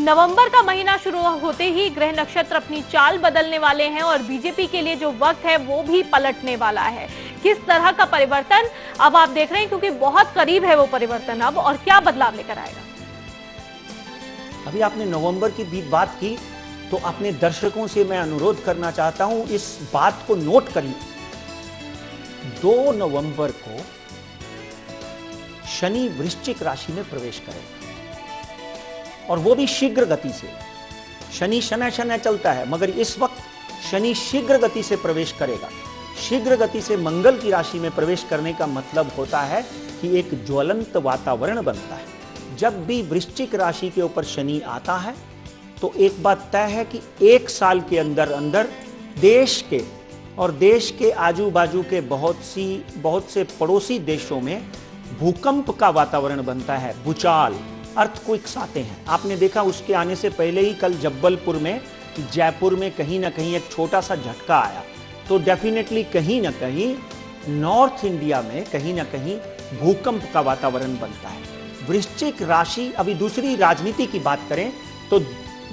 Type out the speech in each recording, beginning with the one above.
नवंबर का महीना शुरू होते ही ग्रह नक्षत्र अपनी चाल बदलने वाले हैं और बीजेपी के लिए जो वक्त है वो भी पलटने वाला है। किस तरह का परिवर्तन अब आप देख रहे हैं, क्योंकि बहुत करीब है वो परिवर्तन अब, और क्या बदलाव लेकर आएगा। अभी आपने नवंबर की भी बात की, तो अपने दर्शकों से मैं अनुरोध करना चाहता हूं, इस बात को नोट करिए। 2 नवंबर को शनि वृश्चिक राशि में प्रवेश करेगा और वो भी शीघ्र गति से। शनि शनै शनै चलता है, मगर इस वक्त शनि शीघ्र गति से प्रवेश करेगा। शीघ्र गति से मंगल की राशि में प्रवेश करने का मतलब होता है कि एक ज्वलंत वातावरण बनता है। जब भी वृश्चिक राशि के ऊपर शनि आता है तो एक बात तय है कि 1 साल के अंदर अंदर देश के और देश के आजू बाजू के बहुत से पड़ोसी देशों में भूकंप का वातावरण बनता है। भूचाल, अर्थक्वेक्स आते हैं। आपने देखा उसके आने से पहले ही कल जबलपुर में, जयपुर में कहीं ना कहीं एक छोटा सा झटका आया। तो डेफिनेटली कहीं ना कहीं नॉर्थ इंडिया में कहीं ना कहीं भूकंप का वातावरण बनता है। वृश्चिक राशि, अभी दूसरी राजनीति की बात करें तो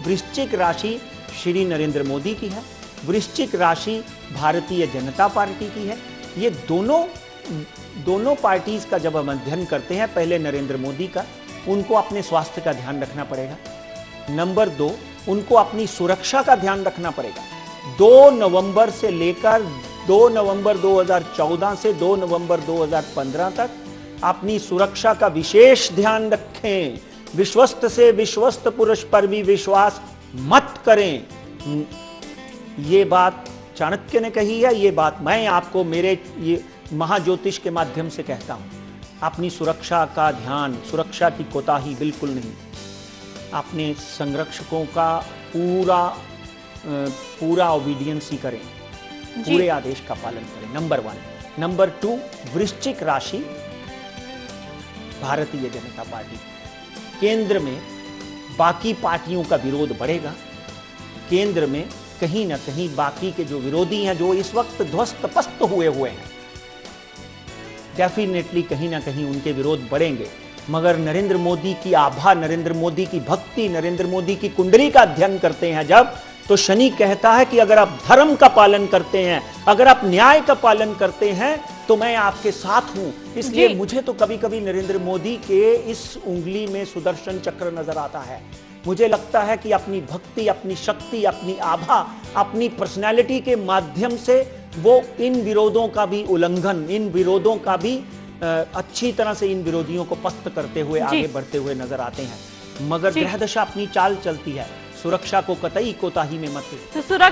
वृश्चिक राशि श्री नरेंद्र मोदी की है, वृश्चिक राशि भारतीय जनता पार्टी की है। ये दोनों पार्टीज का जब हम अध्ययन करते हैं, पहले नरेंद्र मोदी का, उनको अपने स्वास्थ्य का ध्यान रखना पड़ेगा। नंबर 2, उनको अपनी सुरक्षा का ध्यान रखना पड़ेगा। 2 नवंबर से लेकर 2 नवंबर 2014 से 2 नवंबर 2015 तक अपनी सुरक्षा का विशेष ध्यान रखें। विश्वस्त से विश्वस्त पुरुष पर भी विश्वास मत करें। ये बात चाणक्य ने कही है, ये बात मैं आपको मेरे ये महाज्योतिष के माध्यम से कहता हूं। अपनी सुरक्षा का ध्यान, सुरक्षा की कोताही बिल्कुल नहीं। अपने संरक्षकों का पूरा ओबीडियंस ही करें, पूरे आदेश का पालन करें। नंबर 1। नंबर 2, वृश्चिक राशि भारतीय जनता पार्टी। केंद्र में बाकी पार्टियों का विरोध बढ़ेगा। केंद्र में कहीं ना कहीं बाकी के जो विरोधी हैं, जो इस वक्त ध्वस्त पस्त हुए हैं, डेफिनेटली कहीं ना कहीं उनके विरोध बढ़ेंगे। मगर नरेंद्र मोदी की आभा, नरेंद्र मोदी की भक्ति, नरेंद्र मोदी की कुंडली का अध्ययन करते हैं जब, तो शनि कहता है कि अगर आप धर्म का पालन करते हैं, अगर आप न्याय का पालन करते हैं, तो मैं आपके साथ हूं। इसलिए मुझे तो कभी कभी नरेंद्र मोदी के इस उंगली में सुदर्शन चक्र नजर आता है। मुझे लगता है कि अपनी भक्ति, अपनी शक्ति, अपनी आभा, अपनी पर्सनैलिटी के माध्यम से वो इन विरोधों का भी उल्लंघन, इन विरोधों का भी अच्छी तरह से इन विरोधियों को पस्त करते हुए आगे बढ़ते हुए नजर आते हैं। मगर ग्रह दशा अपनी चाल चलती है। सुरक्षा को कतई कोताही में मत। तो सुरक्षा